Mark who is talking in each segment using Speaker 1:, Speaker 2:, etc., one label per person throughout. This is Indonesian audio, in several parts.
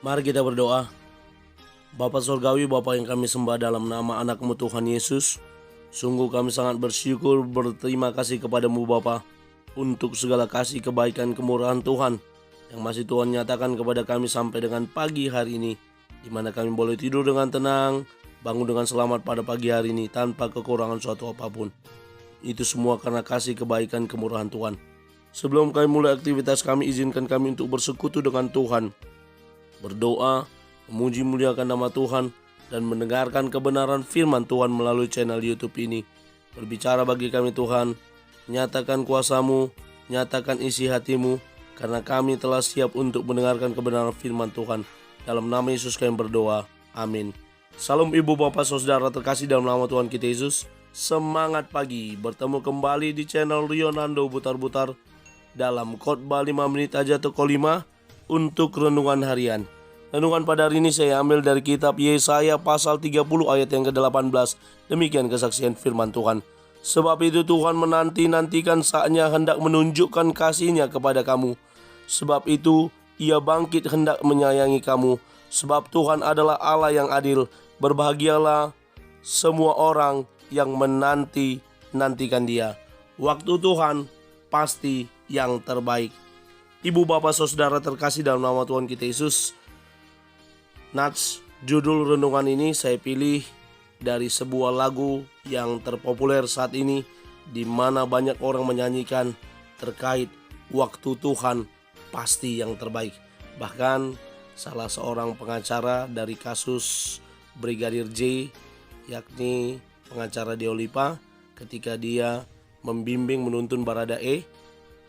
Speaker 1: Mari kita berdoa. Bapa Surgawi, Bapa yang kami sembah dalam nama anak-Mu Tuhan Yesus, sungguh kami sangat bersyukur, berterima kasih kepadamu Bapa untuk segala kasih, kebaikan, kemurahan Tuhan yang masih Tuhan nyatakan kepada kami sampai dengan pagi hari ini, di mana kami boleh tidur dengan tenang, bangun dengan selamat pada pagi hari ini tanpa kekurangan suatu apapun. Itu semua karena kasih, kebaikan, kemurahan Tuhan. Sebelum kami mulai aktivitas kami, izinkan kami untuk bersekutu dengan Tuhan, berdoa, memuji muliakan nama Tuhan, dan mendengarkan kebenaran firman Tuhan melalui channel YouTube ini. Berbicara bagi kami Tuhan, nyatakan kuasa-Mu, nyatakan isi hati-Mu, karena kami telah siap untuk mendengarkan kebenaran firman Tuhan. Dalam nama Yesus kami berdoa, amin. Salam ibu bapak saudara terkasih dalam nama Tuhan kita Yesus. Semangat pagi, bertemu kembali di channel Rionando Butar-Butar dalam khotbah 5 menit aja toko 5 untuk renungan harian. Renungan pada hari ini saya ambil dari kitab Yesaya pasal 30 ayat yang ke-18. Demikian kesaksian firman Tuhan. Sebab itu Tuhan menanti-nantikan saatnya hendak menunjukkan kasih-Nya kepada kamu. Sebab itu Ia bangkit hendak menyayangi kamu. Sebab Tuhan adalah Allah yang adil. Berbahagialah semua orang yang menanti-nantikan Dia. Waktu Tuhan pasti yang terbaik. Ibu bapak saudara terkasih dalam nama Tuhan kita Yesus, Nats, judul renungan ini saya pilih dari sebuah lagu yang terpopuler saat ini, di mana banyak orang menyanyikan terkait waktu Tuhan pasti yang terbaik. Bahkan salah seorang pengacara dari kasus Brigadir J, yakni pengacara Deolipa, ketika dia membimbing menuntun Baradae,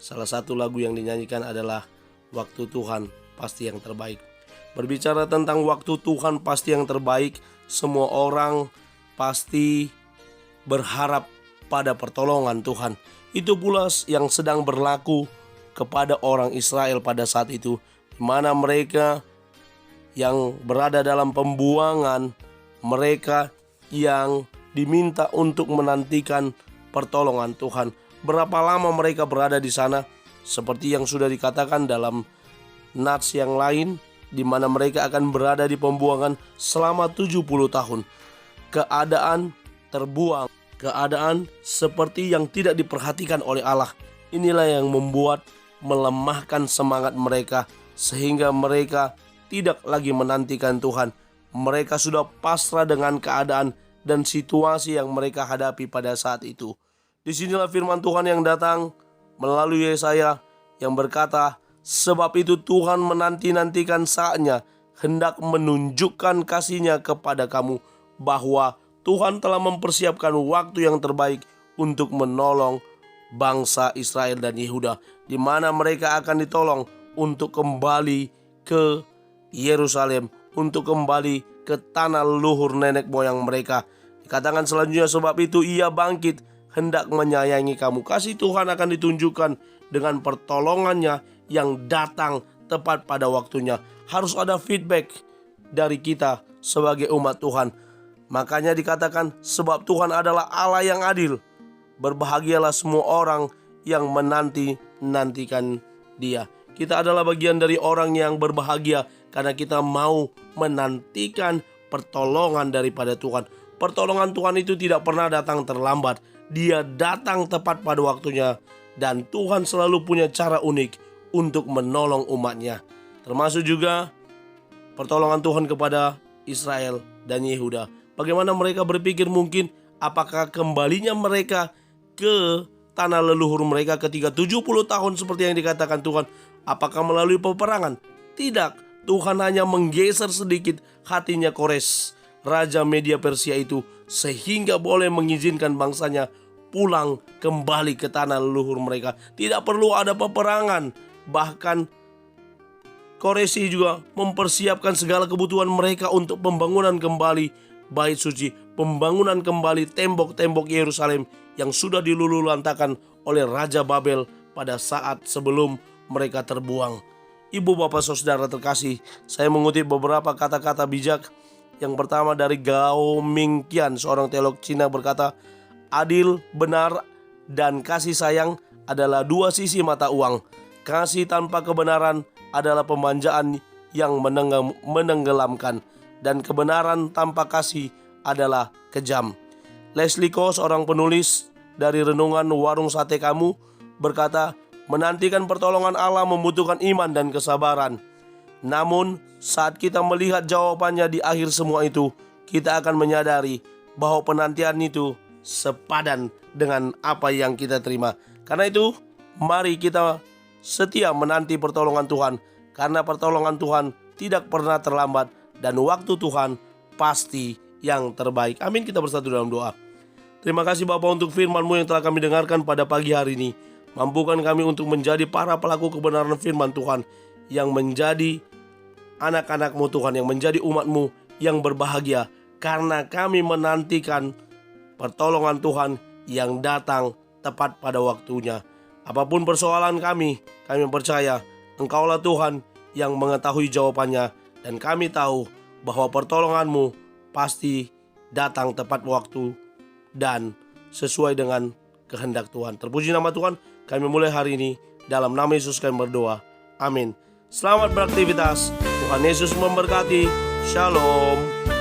Speaker 1: salah satu lagu yang dinyanyikan adalah Waktu Tuhan Pasti Yang Terbaik. Berbicara tentang waktu Tuhan pasti yang terbaik, semua orang pasti berharap pada pertolongan Tuhan. Itu pula yang sedang berlaku kepada orang Israel pada saat itu, di mana mereka yang berada dalam pembuangan, mereka yang diminta untuk menantikan pertolongan Tuhan. Berapa lama mereka berada di sana? Seperti yang sudah dikatakan dalam nats yang lain, di mana mereka akan berada di pembuangan selama 70 tahun. Keadaan terbuang, keadaan seperti yang tidak diperhatikan oleh Allah. Inilah yang membuat melemahkan semangat mereka, sehingga mereka tidak lagi menantikan Tuhan. Mereka sudah pasrah dengan keadaan dan situasi yang mereka hadapi pada saat itu. Disinilah firman Tuhan yang datang melalui Yesaya yang berkata, sebab itu Tuhan menanti-nantikan saatnya hendak menunjukkan kasih-Nya kepada kamu, bahwa Tuhan telah mempersiapkan waktu yang terbaik untuk menolong bangsa Israel dan Yehuda, di mana mereka akan ditolong untuk kembali ke Yerusalem, untuk kembali ke tanah leluhur nenek moyang mereka. Dikatakan selanjutnya, sebab itu Ia bangkit hendak menyayangi kamu. Kasih Tuhan akan ditunjukkan dengan pertolongannya yang datang tepat pada waktunya. Harus ada feedback dari kita sebagai umat Tuhan. Makanya dikatakan, sebab Tuhan adalah Allah yang adil. Berbahagialah semua orang yang menanti-nantikan Dia. Kita adalah bagian dari orang yang berbahagia karena kita mau menantikan pertolongan daripada Tuhan. Pertolongan Tuhan itu tidak pernah datang terlambat. Dia datang tepat pada waktunya, dan Tuhan selalu punya cara unik untuk menolong umatnya. Termasuk juga pertolongan Tuhan kepada Israel dan Yehuda. Bagaimana mereka berpikir mungkin apakah kembalinya mereka ke tanah leluhur mereka ketika 70 tahun seperti yang dikatakan Tuhan, apakah melalui peperangan? Tidak. Tuhan hanya menggeser sedikit hatinya Kores, Raja Media Persia itu, sehingga boleh mengizinkan bangsanya pulang kembali ke tanah leluhur mereka. Tidak perlu ada peperangan. Bahkan Koresi juga mempersiapkan segala kebutuhan mereka untuk pembangunan kembali bait suci, pembangunan kembali tembok-tembok Yerusalem yang sudah dilululantakan oleh Raja Babel pada saat sebelum mereka terbuang. Ibu bapak saudara terkasih, saya mengutip beberapa kata-kata bijak. Yang pertama dari Gao Mingqian, seorang teolog Cina, berkata, adil, benar, dan kasih sayang adalah dua sisi mata uang. Kasih tanpa kebenaran adalah pemanjaan yang menenggelamkan, dan kebenaran tanpa kasih adalah kejam. Leslie Ko, seorang penulis dari Renungan Warung Sate Kamu, berkata, menantikan pertolongan Allah membutuhkan iman dan kesabaran. Namun, saat kita melihat jawabannya di akhir semua itu, kita akan menyadari bahwa penantian itu sepadan dengan apa yang kita terima. Karena itu, mari kita setia menanti pertolongan Tuhan, karena pertolongan Tuhan tidak pernah terlambat dan waktu Tuhan pasti yang terbaik. Amin. Kita bersatu dalam doa. Terima kasih Bapa untuk firman-Mu yang telah kami dengarkan pada pagi hari ini. Mampukan kami untuk menjadi para pelaku kebenaran firman Tuhan, yang menjadi anak-anak-Mu Tuhan, yang menjadi umat-Mu yang berbahagia, karena kami menantikan pertolongan Tuhan yang datang tepat pada waktunya. Apapun persoalan kami percaya Engkaulah Tuhan yang mengetahui jawabannya, dan kami tahu bahwa pertolongan-Mu pasti datang tepat waktu dan sesuai dengan kehendak Tuhan. Terpuji nama Tuhan. Kami mulai hari ini dalam nama Yesus kami berdoa. Amin. Selamat beraktivitas. Tuhan Yesus memberkati. Shalom.